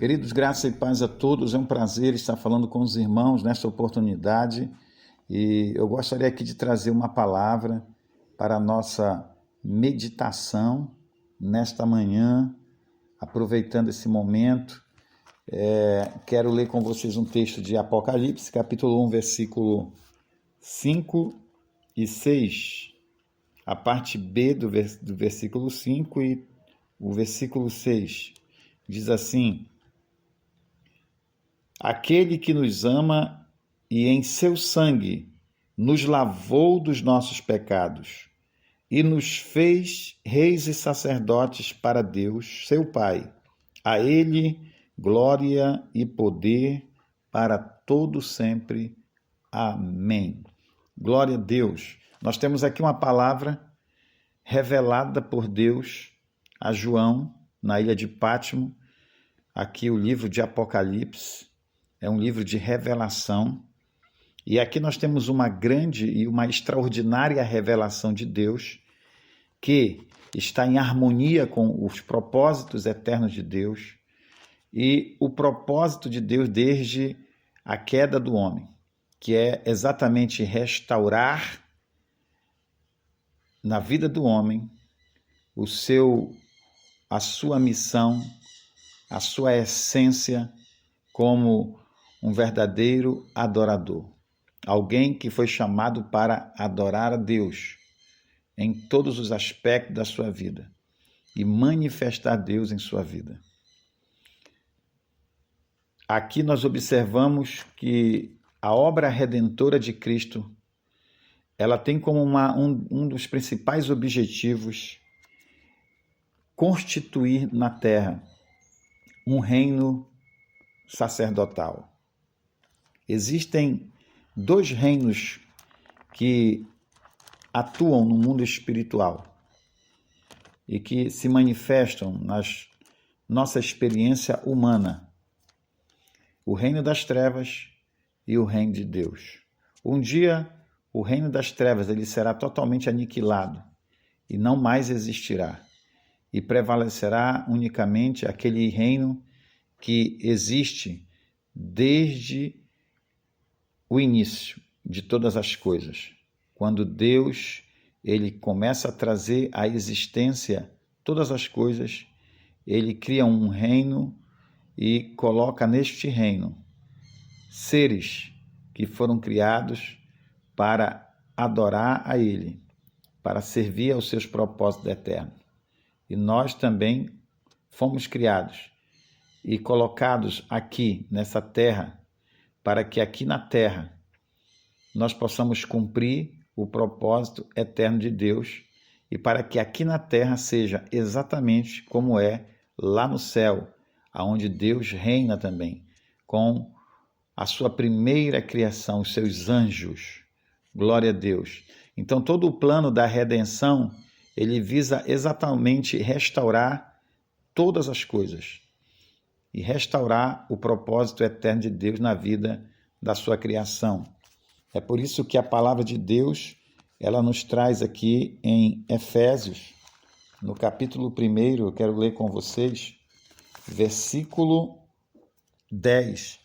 Queridos, graça e paz a todos. É um prazer estar falando com os irmãos nesta oportunidade e eu gostaria aqui de trazer uma palavra para a nossa meditação nesta manhã, aproveitando esse momento. Quero ler com vocês um texto de Apocalipse, capítulo 1, versículo 5 e 6, a parte B do versículo 5 e o versículo 6. Diz assim: aquele que nos ama e em seu sangue nos lavou dos nossos pecados e nos fez reis e sacerdotes para Deus, seu Pai. A ele glória e poder para todo sempre. Amém. Glória a Deus. Nós temos aqui uma palavra revelada por Deus a João na ilha de Pátimo. Aqui o livro de Apocalipse é um livro de revelação. E aqui nós temos uma grande e uma extraordinária revelação de Deus que está em harmonia com os propósitos eternos de Deus e o propósito de Deus desde a queda do homem, que é exatamente restaurar na vida do homem a sua missão, a sua essência como um verdadeiro adorador. Alguém que foi chamado para adorar a Deus em todos os aspectos da sua vida e manifestar Deus em sua vida. Aqui nós observamos que a obra redentora de Cristo, ela tem como um dos principais objetivos constituir na terra um reino sacerdotal. Existem dois reinos que atuam no mundo espiritual e que se manifestam na nossa experiência humana: o reino das trevas e o reino de Deus. Um dia, o reino das trevas ele será totalmente aniquilado e não mais existirá, e prevalecerá unicamente aquele reino que existe desde o início de todas as coisas. Quando Deus ele começa a trazer à existência todas as coisas, ele cria um reino e coloca neste reino seres que foram criados para adorar a ele, para servir aos seus propósitos eternos. E nós também fomos criados e colocados aqui nessa terra, para que aqui na terra nós possamos cumprir o propósito eterno de Deus e para que aqui na terra seja exatamente como é lá no céu, aonde Deus reina também, com a sua primeira criação, os seus anjos. Glória a Deus. Então todo o plano da redenção, ele visa exatamente restaurar todas as coisas e restaurar o propósito eterno de Deus na vida da sua criação. É por isso que a palavra de Deus, ela nos traz aqui em Efésios, no capítulo 1, eu quero ler com vocês, versículo 10,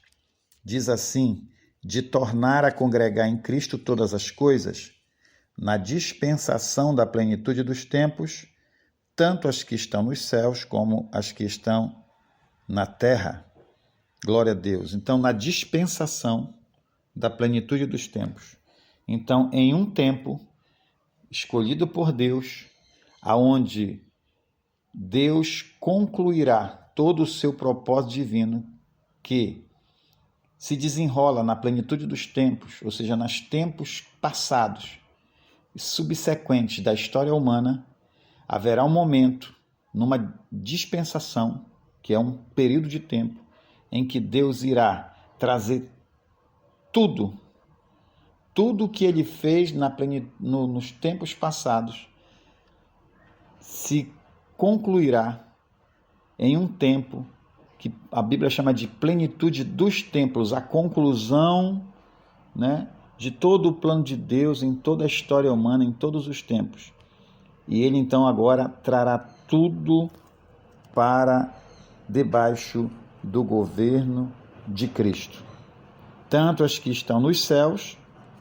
diz assim: de tornar a congregar em Cristo todas as coisas, na dispensação da plenitude dos tempos, tanto as que estão nos céus como as que estão na terra. Glória a Deus. Então, na dispensação da plenitude dos tempos. Então, em um tempo escolhido por Deus, aonde Deus concluirá todo o seu propósito divino, que se desenrola na plenitude dos tempos, ou seja, nos tempos passados e subsequentes da história humana, haverá um momento, numa dispensação, que é um período de tempo, em que Deus irá trazer tudo que ele fez nos tempos passados, se concluirá em um tempo que a Bíblia chama de plenitude dos tempos, a conclusão, de todo o plano de Deus em toda a história humana, em todos os tempos. E ele então agora trará tudo para debaixo do governo de Cristo, tanto as que estão nos céus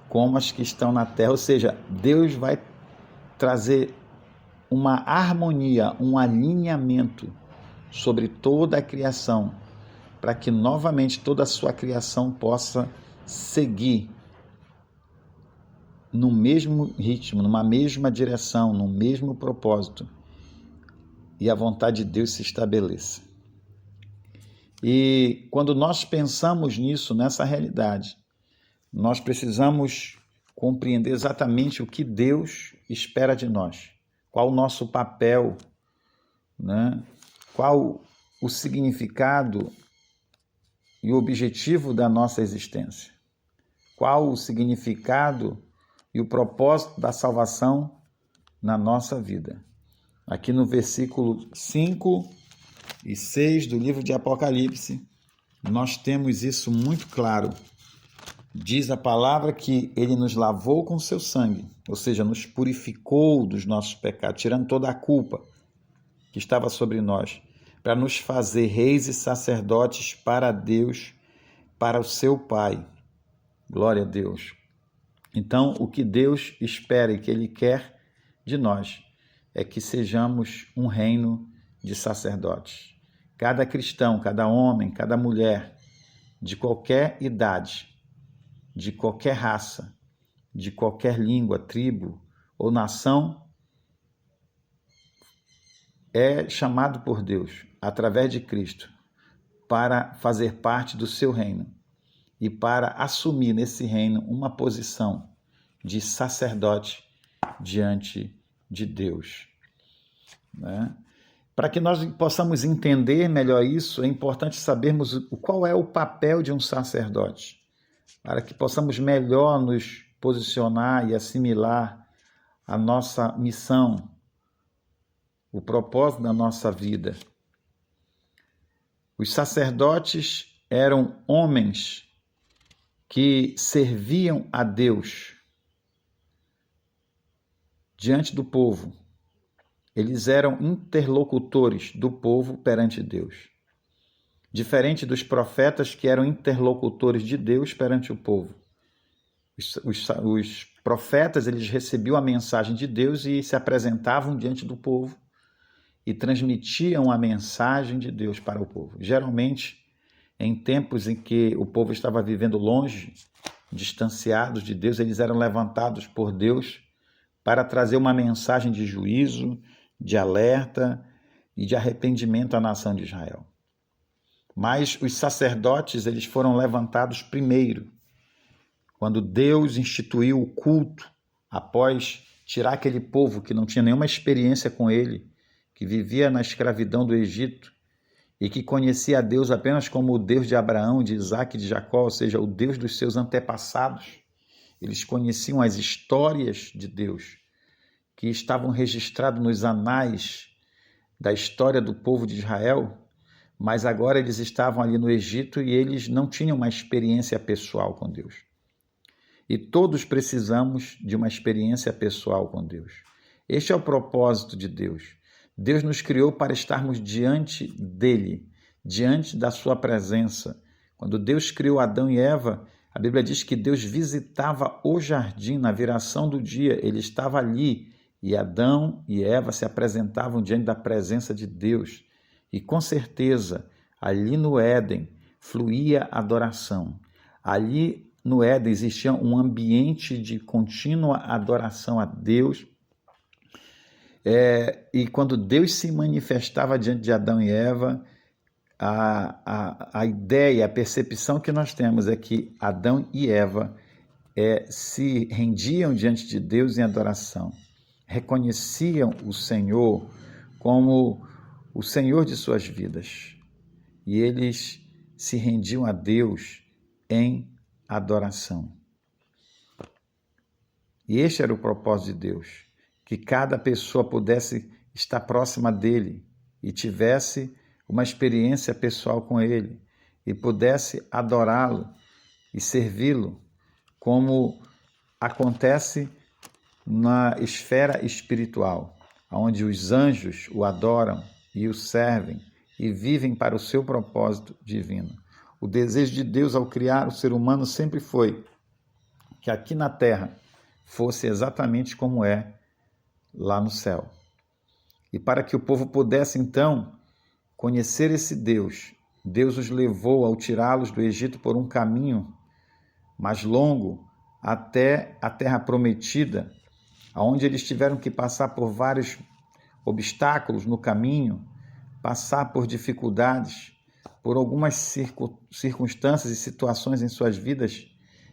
como as que estão na terra. Ou seja, Deus vai trazer uma harmonia, um alinhamento sobre toda a criação, para que novamente toda a sua criação possa seguir no mesmo ritmo, numa mesma direção, no mesmo propósito, e a vontade de Deus se estabeleça. E quando nós pensamos nisso, nessa realidade, nós precisamos compreender exatamente o que Deus espera de nós, qual o nosso papel, né? Qual o significado e o objetivo da nossa existência, qual o significado e o propósito da salvação na nossa vida. Aqui no versículo 5 e 6 do livro de Apocalipse, nós temos isso muito claro. Diz a palavra que ele nos lavou com seu sangue, ou seja, nos purificou dos nossos pecados, tirando toda a culpa que estava sobre nós, para nos fazer reis e sacerdotes para Deus, para o seu Pai. Glória a Deus. Então, o que Deus espera e que Ele quer de nós é que sejamos um reino de sacerdotes. Cada cristão, cada homem, cada mulher, de qualquer idade, de qualquer raça, de qualquer língua, tribo ou nação, é chamado por Deus, através de Cristo, para fazer parte do seu reino e para assumir nesse reino uma posição de sacerdote diante de Deus, né? Para que nós possamos entender melhor isso, é importante sabermos qual é o papel de um sacerdote, para que possamos melhor nos posicionar e assimilar a nossa missão, o propósito da nossa vida. Os sacerdotes eram homens que serviam a Deus diante do povo. Eles eram interlocutores do povo perante Deus. Diferente dos profetas que eram interlocutores de Deus perante o povo. Os profetas, eles recebiam a mensagem de Deus e se apresentavam diante do povo e transmitiam a mensagem de Deus para o povo. Geralmente, em tempos em que o povo estava vivendo longe, distanciados de Deus, eles eram levantados por Deus para trazer uma mensagem de juízo, de alerta e de arrependimento à nação de Israel. Mas os sacerdotes, eles foram levantados primeiro, quando Deus instituiu o culto, após tirar aquele povo que não tinha nenhuma experiência com ele, que vivia na escravidão do Egito e que conhecia a Deus apenas como o Deus de Abraão, de Isaac e de Jacó, ou seja, o Deus dos seus antepassados. Eles conheciam as histórias de Deus, que estavam registradas nos anais da história do povo de Israel, mas agora eles estavam ali no Egito e eles não tinham uma experiência pessoal com Deus. E todos precisamos de uma experiência pessoal com Deus. Este é o propósito de Deus. Deus nos criou para estarmos diante dele, diante da sua presença. Quando Deus criou Adão e Eva, a Bíblia diz que Deus visitava o jardim na viração do dia. Ele estava ali e Adão e Eva se apresentavam diante da presença de Deus. E com certeza, ali no Éden, fluía adoração. Ali no Éden existia um ambiente de contínua adoração a Deus. E quando Deus se manifestava diante de Adão e Eva, a ideia, a percepção que nós temos é que Adão e Eva se rendiam diante de Deus em adoração, reconheciam o Senhor como o Senhor de suas vidas, e eles se rendiam a Deus em adoração. E este era o propósito de Deus, que cada pessoa pudesse estar próxima dele e tivesse uma experiência pessoal com ele e pudesse adorá-lo e servi-lo, como acontece na esfera espiritual, onde os anjos o adoram e o servem e vivem para o seu propósito divino. O desejo de Deus ao criar o ser humano sempre foi que aqui na terra fosse exatamente como é lá no céu. E para que o povo pudesse então conhecer esse Deus, Deus os levou ao tirá-los do Egito por um caminho mais longo até a terra prometida, onde eles tiveram que passar por vários obstáculos no caminho, passar por dificuldades, por algumas circunstâncias e situações em suas vidas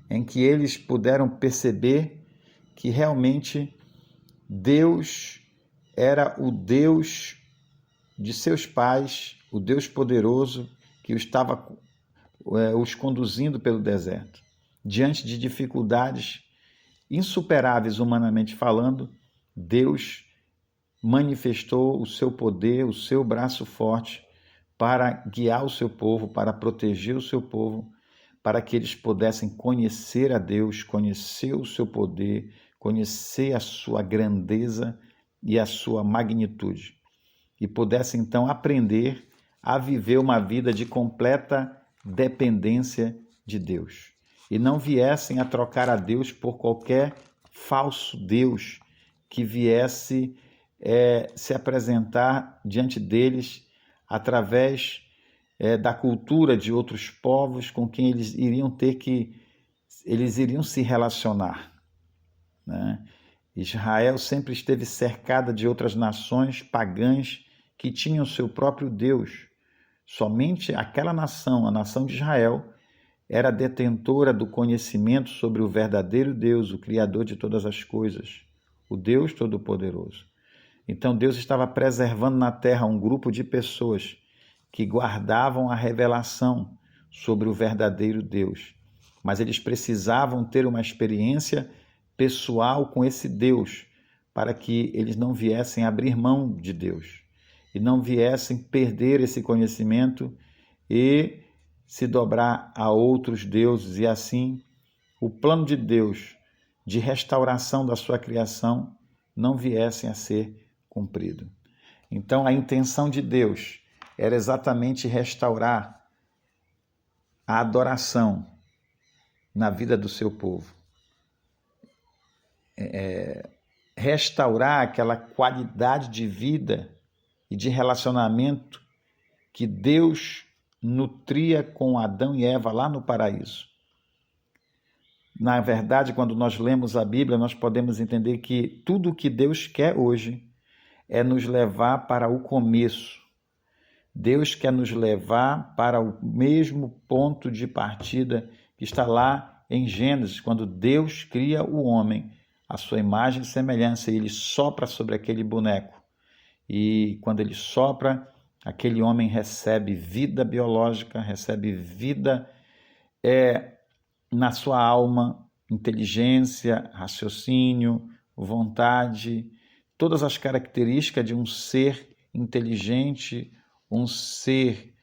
em que eles puderam perceber que realmente Deus era o Deus de seus pais, o Deus poderoso que estava os conduzindo pelo deserto. Diante de dificuldades insuperáveis humanamente falando, Deus manifestou o seu poder, o seu braço forte para guiar o seu povo, para proteger o seu povo, para que eles pudessem conhecer a Deus, conhecer o seu poder, conhecer a sua grandeza e a sua magnitude, e pudessem então aprender a viver uma vida de completa dependência de Deus, e não viessem a trocar a Deus por qualquer falso Deus que viesse se apresentar diante deles através da cultura de outros povos com quem eles iriam se relacionar, né? Israel sempre esteve cercada de outras nações pagãs que tinham seu próprio Deus. Somente aquela nação, a nação de Israel, era detentora do conhecimento sobre o verdadeiro Deus, o Criador de todas as coisas, o Deus Todo-Poderoso. Então Deus estava preservando na terra um grupo de pessoas que guardavam a revelação sobre o verdadeiro Deus, mas eles precisavam ter uma experiência pessoal com esse Deus, para que eles não viessem abrir mão de Deus e não viessem perder esse conhecimento e se dobrar a outros deuses, e assim o plano de Deus de restauração da sua criação não viessem a ser cumprido. Então a intenção de Deus era exatamente restaurar a adoração na vida do seu povo. Restaurar aquela qualidade de vida e de relacionamento que Deus nutria com Adão e Eva lá no paraíso. Na verdade, quando nós lemos a Bíblia, nós podemos entender que tudo o que Deus quer hoje é nos levar para o começo. Deus quer nos levar para o mesmo ponto de partida que está lá em Gênesis, quando Deus cria o homem, a sua imagem e semelhança, e ele sopra sobre aquele boneco. E quando ele sopra, aquele homem recebe vida biológica, recebe vida na sua alma, inteligência, raciocínio, vontade, todas as características de um ser inteligente, um ser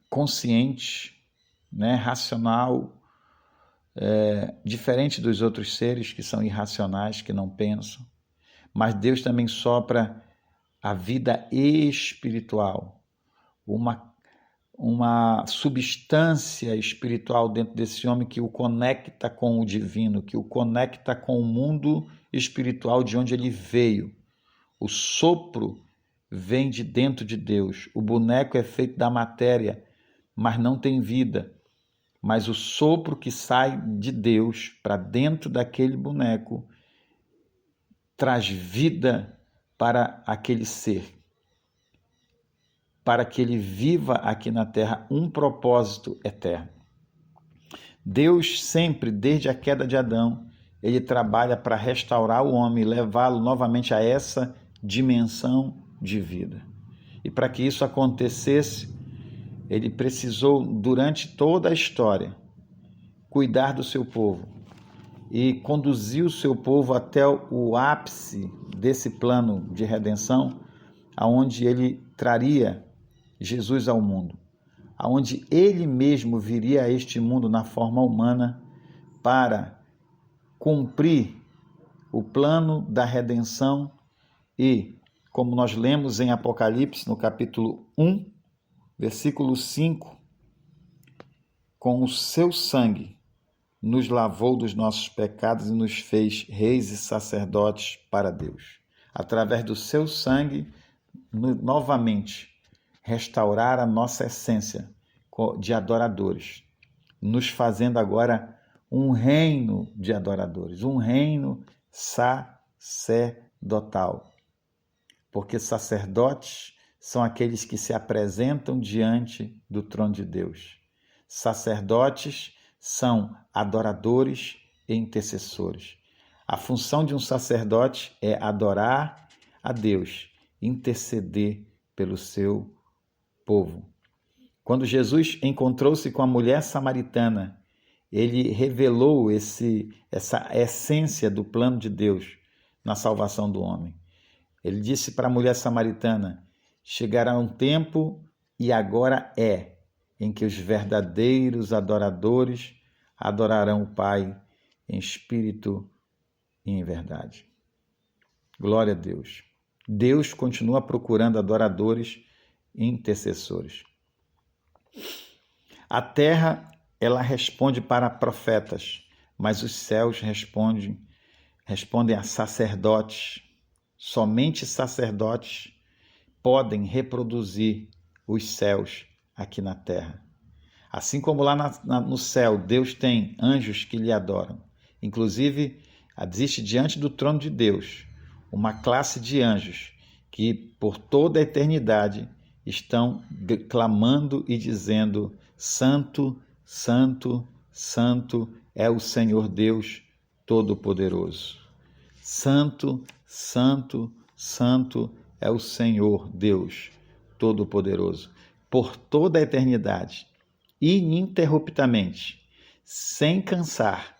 consciente, né, racional, diferente dos outros seres que são irracionais, que não pensam. Mas Deus também sopra a vida espiritual, uma substância espiritual dentro desse homem que o conecta com o divino, que o conecta com o mundo espiritual de onde ele veio. O sopro vem de dentro de Deus. O boneco é feito da matéria, mas não tem vida. Mas o sopro que sai de Deus para dentro daquele boneco traz vida para aquele ser, para que ele viva aqui na terra um propósito eterno. Deus sempre, desde a queda de Adão, ele trabalha para restaurar o homem e levá-lo novamente a essa dimensão de vida. E para que isso acontecesse, ele precisou, durante toda a história, cuidar do seu povo e conduzir o seu povo até o ápice desse plano de redenção, aonde ele traria Jesus ao mundo, aonde ele mesmo viria a este mundo na forma humana para cumprir o plano da redenção e como nós lemos em Apocalipse, no capítulo 1, versículo 5, com o seu sangue nos lavou dos nossos pecados e nos fez reis e sacerdotes para Deus. Através do seu sangue, novamente, restaurar a nossa essência de adoradores, nos fazendo agora um reino de adoradores, um reino sacerdotal. Porque sacerdotes são aqueles que se apresentam diante do trono de Deus. Sacerdotes são adoradores e intercessores. A função de um sacerdote é adorar a Deus, interceder pelo seu povo. Quando Jesus encontrou-se com a mulher samaritana, ele revelou essa essência do plano de Deus na salvação do homem. Ele disse para a mulher samaritana: chegará um tempo, e agora é, em que os verdadeiros adoradores adorarão o Pai em espírito e em verdade. Glória a Deus. Deus continua procurando adoradores e intercessores. A terra, ela responde para profetas, mas os céus respondem a sacerdotes. Somente sacerdotes podem reproduzir os céus aqui na terra. Assim como lá no céu, Deus tem anjos que lhe adoram. Inclusive, existe diante do trono de Deus uma classe de anjos que por toda a eternidade estão clamando e dizendo: Santo, Santo, Santo é o Senhor Deus Todo-Poderoso. Santo, Santo, Santo é o Senhor Deus Todo-Poderoso. Por toda a eternidade, ininterruptamente, sem cansar,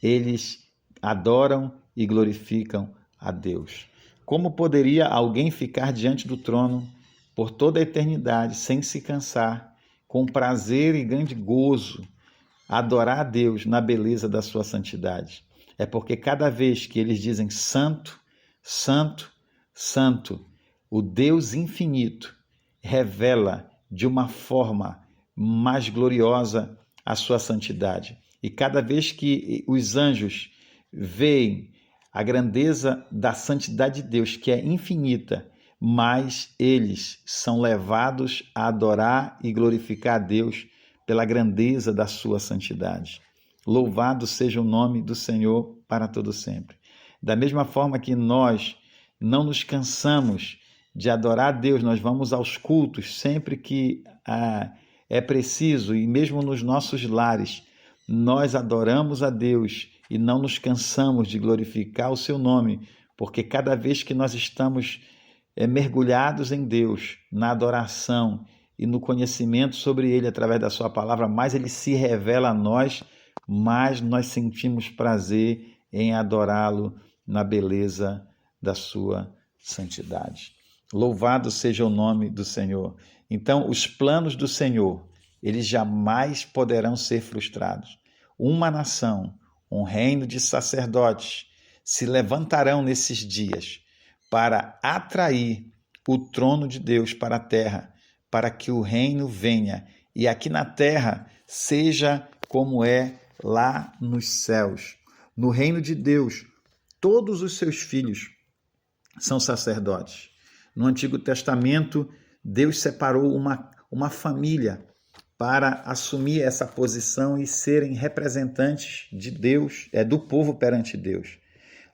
eles adoram e glorificam a Deus. Como poderia alguém ficar diante do trono por toda a eternidade, sem se cansar, com prazer e grande gozo, adorar a Deus na beleza da sua santidade? É porque cada vez que eles dizem Santo, Santo, Santo, o Deus infinito revela de uma forma mais gloriosa a sua santidade. E cada vez que os anjos veem a grandeza da santidade de Deus, que é infinita, mais eles são levados a adorar e glorificar a Deus pela grandeza da sua santidade. Louvado seja o nome do Senhor para todo sempre. Da mesma forma que nós não nos cansamos de adorar a Deus, nós vamos aos cultos sempre que é preciso, e mesmo nos nossos lares, nós adoramos a Deus e não nos cansamos de glorificar o seu nome, porque cada vez que nós estamos mergulhados em Deus, na adoração e no conhecimento sobre Ele através da sua palavra, mais Ele se revela a nós, mais nós sentimos prazer em adorá-lo na beleza da sua santidade. Louvado seja o nome do Senhor. Então, os planos do Senhor, eles jamais poderão ser frustrados. Uma nação, um reino de sacerdotes se levantarão nesses dias para atrair o trono de Deus para a terra, para que o reino venha e aqui na terra seja como é lá nos céus. No reino de Deus, todos os seus filhos são sacerdotes. No Antigo Testamento, Deus separou uma família para assumir essa posição e serem representantes de Deus, do povo perante Deus.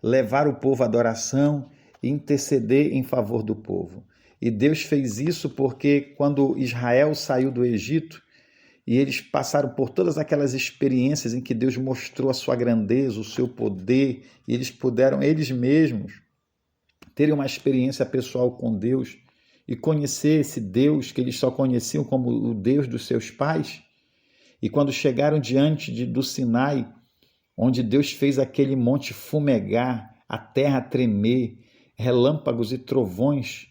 Levar o povo à adoração e interceder em favor do povo. E Deus fez isso porque quando Israel saiu do Egito, e eles passaram por todas aquelas experiências em que Deus mostrou a sua grandeza, o seu poder, e eles puderam, eles mesmos, terem uma experiência pessoal com Deus e conhecer esse Deus que eles só conheciam como o Deus dos seus pais. E quando chegaram diante do Sinai, onde Deus fez aquele monte fumegar, a terra tremer, relâmpagos e trovões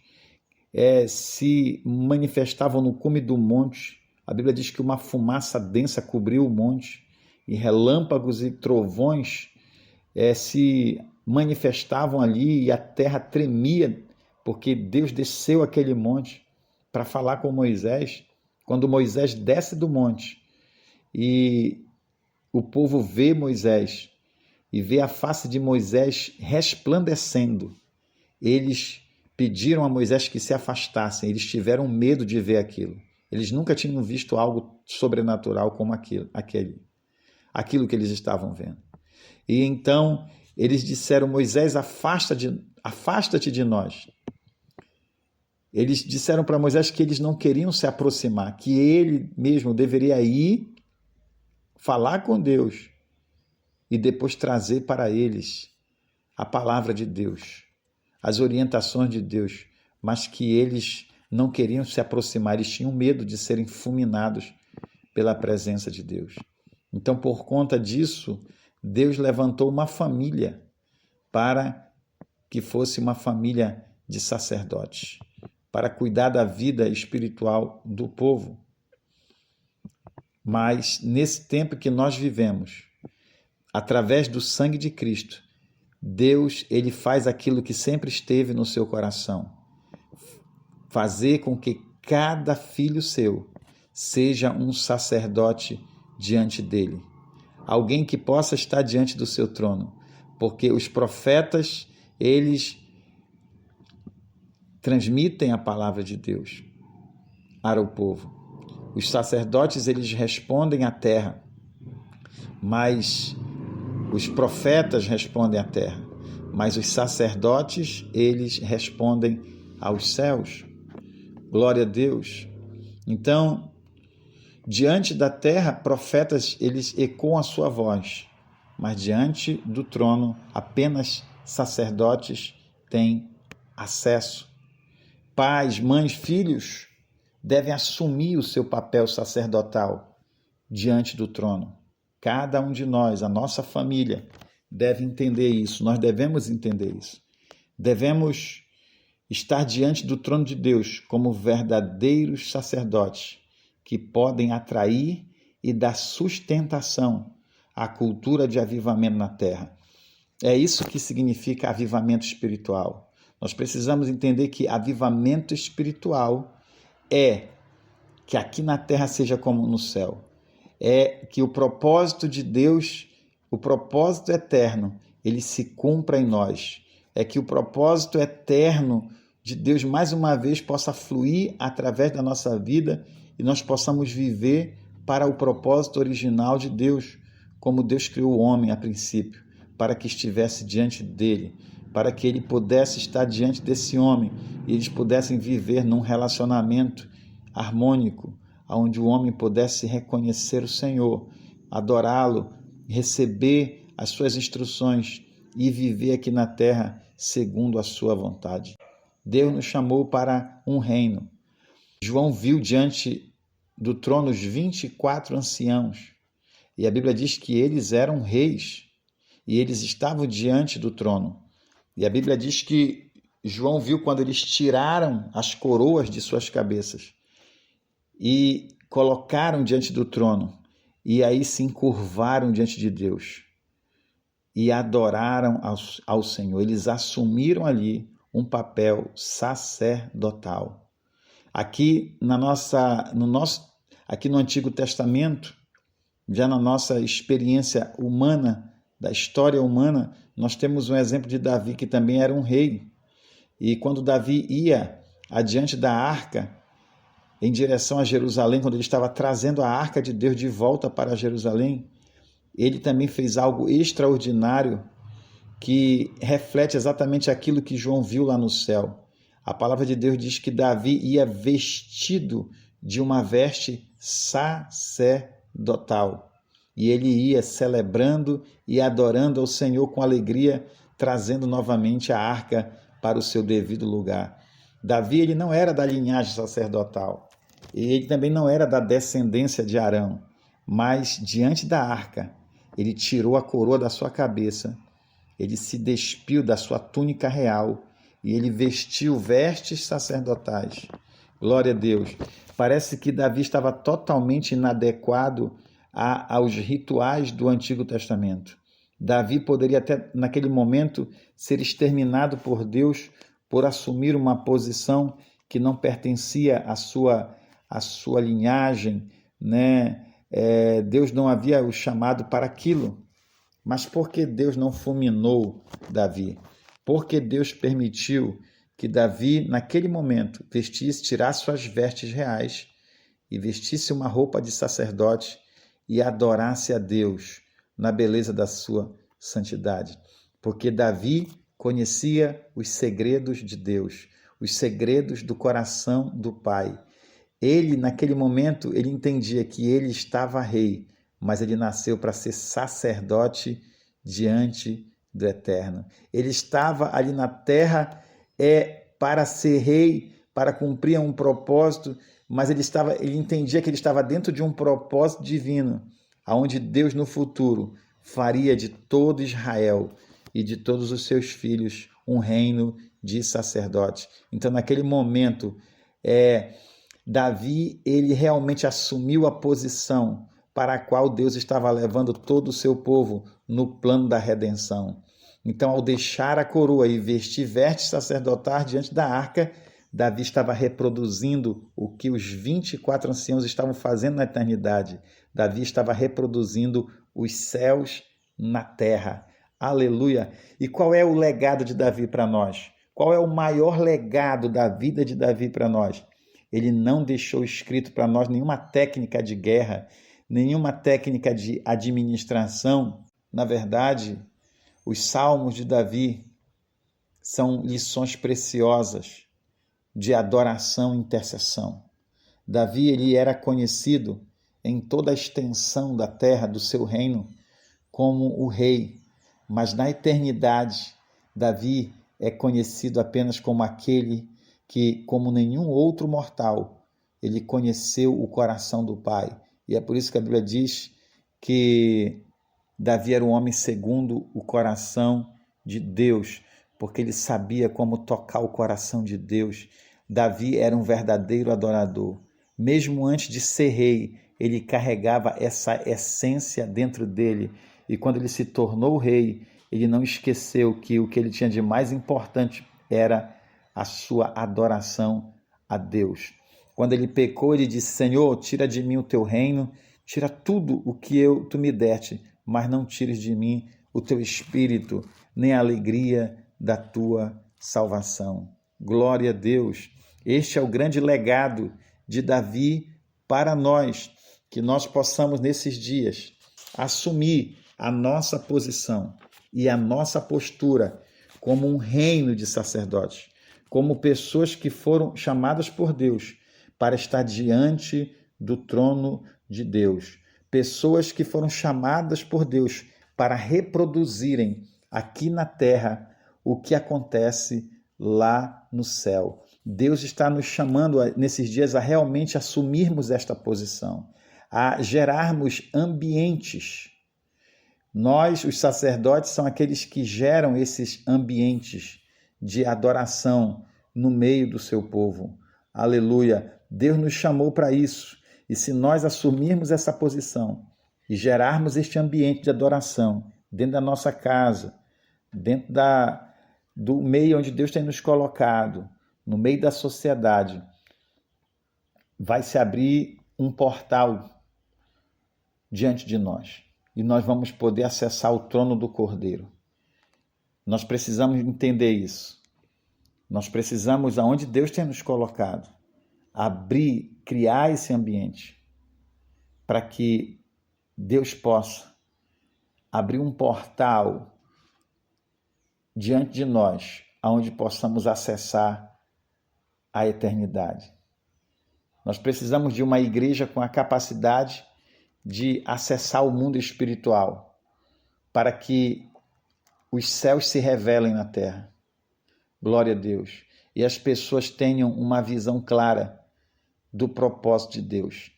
se manifestavam no cume do monte. A Bíblia diz que uma fumaça densa cobriu o monte e relâmpagos e trovões se manifestavam ali e a terra tremia porque Deus desceu aquele monte para falar com Moisés. Quando Moisés desce do monte e o povo vê Moisés e vê a face de Moisés resplandecendo, eles pediram a Moisés que se afastassem, eles tiveram medo de ver aquilo. Eles nunca tinham visto algo sobrenatural como aquilo que eles estavam vendo. E então eles disseram: Moisés, afasta-te de nós. Eles disseram para Moisés que eles não queriam se aproximar, que ele mesmo deveria ir falar com Deus e depois trazer para eles a palavra de Deus, as orientações de Deus, mas que eles não queriam se aproximar, eles tinham medo de serem fulminados pela presença de Deus. Então, por conta disso, Deus levantou uma família para que fosse uma família de sacerdotes, para cuidar da vida espiritual do povo. Mas nesse tempo que nós vivemos, através do sangue de Cristo, Deus, ele faz aquilo que sempre esteve no seu coração: fazer com que cada filho seu seja um sacerdote diante dele, alguém que possa estar diante do seu trono, porque os profetas, eles transmitem a palavra de Deus para o povo. Os sacerdotes, eles respondem à terra, mas os profetas respondem à terra, mas os sacerdotes, eles respondem aos céus. Glória a Deus. Então, diante da terra, profetas, eles ecoam a sua voz, mas diante do trono, apenas sacerdotes têm acesso. Pais, mães, filhos devem assumir o seu papel sacerdotal diante do trono. Cada um de nós, a nossa família, deve entender isso. Nós devemos entender isso. Devemos estar diante do trono de Deus como verdadeiros sacerdotes que podem atrair e dar sustentação à cultura de avivamento na terra. É isso que significa avivamento espiritual. Nós precisamos entender que avivamento espiritual é que aqui na terra seja como no céu. É que o propósito de Deus, o propósito eterno, ele se cumpra em nós. É que o propósito eterno de Deus, mais uma vez, possa fluir através da nossa vida e nós possamos viver para o propósito original de Deus, como Deus criou o homem a princípio, para que estivesse diante dele, para que ele pudesse estar diante desse homem e eles pudessem viver num relacionamento harmônico, onde o homem pudesse reconhecer o Senhor, adorá-lo, receber as suas instruções e viver aqui na terra segundo a sua vontade. Deus nos chamou para um reino. João viu diante do trono os 24 anciãos, e a Bíblia diz que eles eram reis, e eles estavam diante do trono. E a Bíblia diz que João viu quando eles tiraram as coroas de suas cabeças e colocaram diante do trono, e aí se encurvaram diante de Deus e adoraram ao Senhor. Eles assumiram ali um papel sacerdotal. Aqui aqui no Antigo Testamento, já na nossa experiência humana, da história humana, nós temos um exemplo de Davi, que também era um rei. E quando Davi ia adiante da arca, em direção a Jerusalém, quando ele estava trazendo a arca de Deus de volta para Jerusalém, ele também fez algo extraordinário que reflete exatamente aquilo que João viu lá no céu. A palavra de Deus diz que Davi ia vestido de uma veste sacerdotal. E ele ia celebrando e adorando ao Senhor com alegria, trazendo novamente a arca para o seu devido lugar. Davi, ele não era da linhagem sacerdotal, e ele também não era da descendência de Arão, mas diante da arca, ele tirou a coroa da sua cabeça, ele se despiu da sua túnica real e ele vestiu vestes sacerdotais. Glória a Deus. Parece que Davi estava totalmente inadequado aos rituais do Antigo Testamento. Davi poderia até, naquele momento, ser exterminado por Deus por assumir uma posição que não pertencia à sua linhagem, né? Deus não havia o chamado para aquilo. Mas por que Deus não fulminou Davi? Porque Deus permitiu que Davi, naquele momento, tirasse suas vestes reais e vestisse uma roupa de sacerdote e adorasse a Deus na beleza da sua santidade. Porque Davi conhecia os segredos de Deus, os segredos do coração do Pai. Ele, naquele momento, ele entendia que ele estava rei, mas ele nasceu para ser sacerdote diante do Eterno. Ele estava ali na terra para ser rei, para cumprir um propósito, mas ele entendia que ele estava dentro de um propósito divino, aonde Deus no futuro faria de todo Israel e de todos os seus filhos um reino de sacerdotes. Então, naquele momento, Davi, ele realmente assumiu a posição para a qual Deus estava levando todo o seu povo no plano da redenção. Então, ao deixar a coroa e vestir vestes sacerdotais diante da arca, Davi estava reproduzindo o que os 24 anciãos estavam fazendo na eternidade. Davi estava reproduzindo os céus na terra. Aleluia! E qual é o legado de Davi para nós? Qual é o maior legado da vida de Davi para nós? Ele não deixou escrito para nós nenhuma técnica de guerra, nenhuma técnica de administração. Na verdade, os salmos de Davi são lições preciosas de adoração e intercessão. Davi, ele era conhecido em toda a extensão da terra, do seu reino, como o rei, mas na eternidade, Davi é conhecido apenas como aquele que, como nenhum outro mortal, ele conheceu o coração do Pai. E é por isso que a Bíblia diz que Davi era um homem segundo o coração de Deus, porque ele sabia como tocar o coração de Deus. Davi era um verdadeiro adorador. Mesmo antes de ser rei, ele carregava essa essência dentro dele. E quando ele se tornou rei, ele não esqueceu que o que ele tinha de mais importante era a sua adoração a Deus. Quando ele pecou, ele disse: Senhor, tira de mim o teu reino, tira tudo o que tu me deste, mas não tires de mim o teu espírito, nem a alegria da tua salvação. Glória a Deus. Este é o grande legado de Davi para nós, que nós possamos nesses dias assumir a nossa posição e a nossa postura como um reino de sacerdotes, como pessoas que foram chamadas por Deus para estar diante do trono de Deus, pessoas que foram chamadas por Deus para reproduzirem aqui na terra o que acontece lá no céu. Deus está nos chamando nesses dias a realmente assumirmos esta posição, a gerarmos ambientes. Nós, os sacerdotes, são aqueles que geram esses ambientes de adoração no meio do seu povo. Aleluia! Deus nos chamou para isso. E se nós assumirmos essa posição e gerarmos este ambiente de adoração dentro da nossa casa, dentro do meio onde Deus tem nos colocado, no meio da sociedade, vai se abrir um portal diante de nós. E nós vamos poder acessar o trono do Cordeiro. Nós precisamos entender isso. Nós precisamos, aonde Deus tem nos colocado, abrir, criar esse ambiente para que Deus possa abrir um portal diante de nós, aonde possamos acessar a eternidade. Nós precisamos de uma igreja com a capacidade de acessar o mundo espiritual, para que os céus se revelem na terra. Glória a Deus. E as pessoas tenham uma visão clara do propósito de Deus.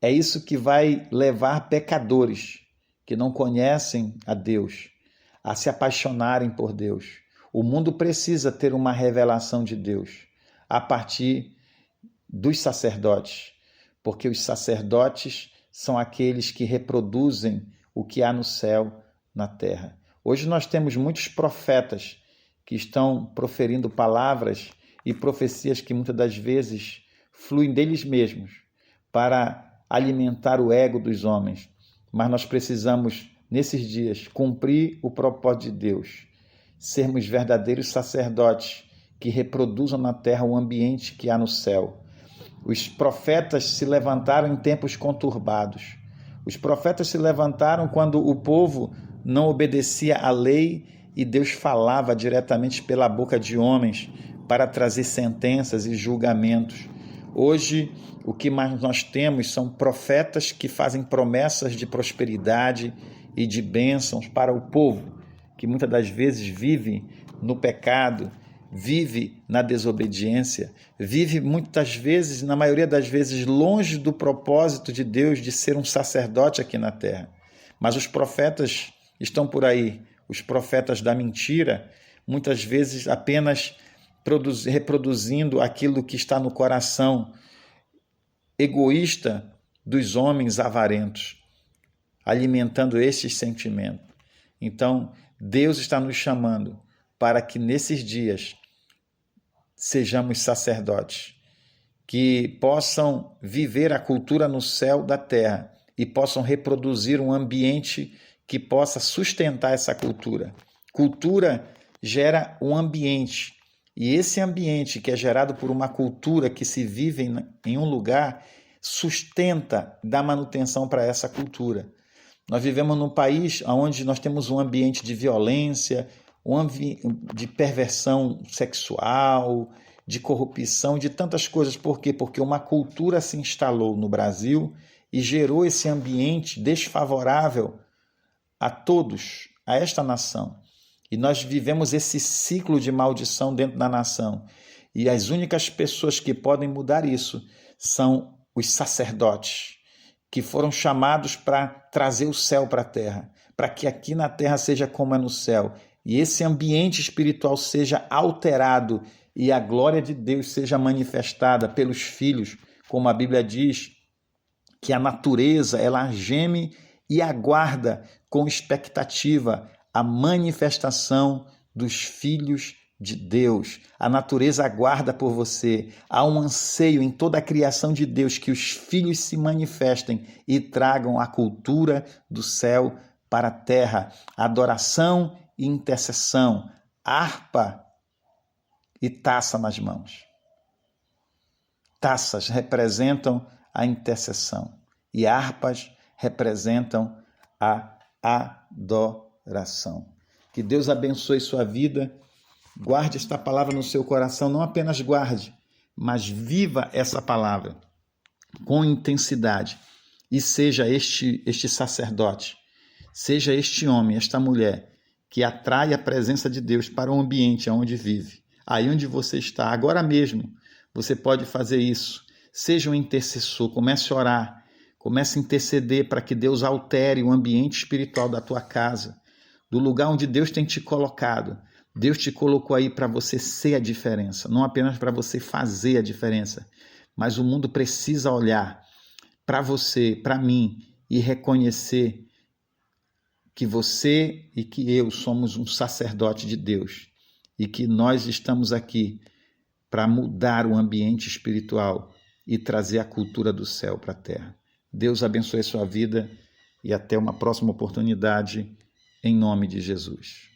É isso que vai levar pecadores que não conhecem a Deus a se apaixonarem por Deus. O mundo precisa ter uma revelação de Deus a partir dos sacerdotes, porque os sacerdotes são aqueles que reproduzem o que há no céu, na terra. Hoje nós temos muitos profetas que estão proferindo palavras e profecias que muitas das vezes fluem deles mesmos para alimentar o ego dos homens. Mas nós precisamos, nesses dias, cumprir o propósito de Deus, sermos verdadeiros sacerdotes que reproduzam na terra o ambiente que há no céu. Os profetas se levantaram em tempos conturbados. Os profetas se levantaram quando o povo não obedecia à lei e Deus falava diretamente pela boca de homens para trazer sentenças e julgamentos. Hoje, o que mais nós temos são profetas que fazem promessas de prosperidade e de bênçãos para o povo, que muitas das vezes vive no pecado, vive na desobediência, vive muitas vezes, na maioria das vezes, longe do propósito de Deus de ser um sacerdote aqui na terra. Mas os profetas estão por aí, os profetas da mentira, muitas vezes apenas reproduzindo aquilo que está no coração egoísta dos homens avarentos, alimentando esses sentimentos. Então, Deus está nos chamando para que nesses dias sejamos sacerdotes, que possam viver a cultura no céu da terra e possam reproduzir um ambiente que possa sustentar essa cultura. Cultura gera um ambiente, e esse ambiente que é gerado por uma cultura que se vive em um lugar sustenta, dá manutenção para essa cultura. Nós vivemos num país onde nós temos um ambiente de violência, de perversão sexual, de corrupção, de tantas coisas. Por quê? Porque uma cultura se instalou no Brasil e gerou esse ambiente desfavorável a todos, a esta nação. E nós vivemos esse ciclo de maldição dentro da nação. E as únicas pessoas que podem mudar isso são os sacerdotes, que foram chamados para trazer o céu para a terra, para que aqui na terra seja como é no céu. E esse ambiente espiritual seja alterado e a glória de Deus seja manifestada pelos filhos, como a Bíblia diz, que a natureza ela geme e aguarda com expectativa a manifestação dos filhos de Deus. A natureza aguarda por você. Há um anseio em toda a criação de Deus que os filhos se manifestem e tragam a cultura do céu para a terra. Adoração e intercessão, harpa e taça nas mãos. Taças representam a intercessão e harpas representam a adoração. Que Deus abençoe sua vida. Guarde esta palavra no seu coração, não apenas guarde, mas viva essa palavra com intensidade e seja este sacerdote, seja este homem, esta mulher que atrai a presença de Deus para o ambiente onde vive. Aí onde você está, agora mesmo, você pode fazer isso. Seja um intercessor, comece a orar, comece a interceder para que Deus altere o ambiente espiritual da tua casa, do lugar onde Deus tem te colocado. Deus te colocou aí para você ser a diferença, não apenas para você fazer a diferença, mas o mundo precisa olhar para você, para mim e reconhecer que você e que eu somos um sacerdote de Deus e que nós estamos aqui para mudar o ambiente espiritual e trazer a cultura do céu para a terra. Deus abençoe a sua vida e até uma próxima oportunidade, em nome de Jesus.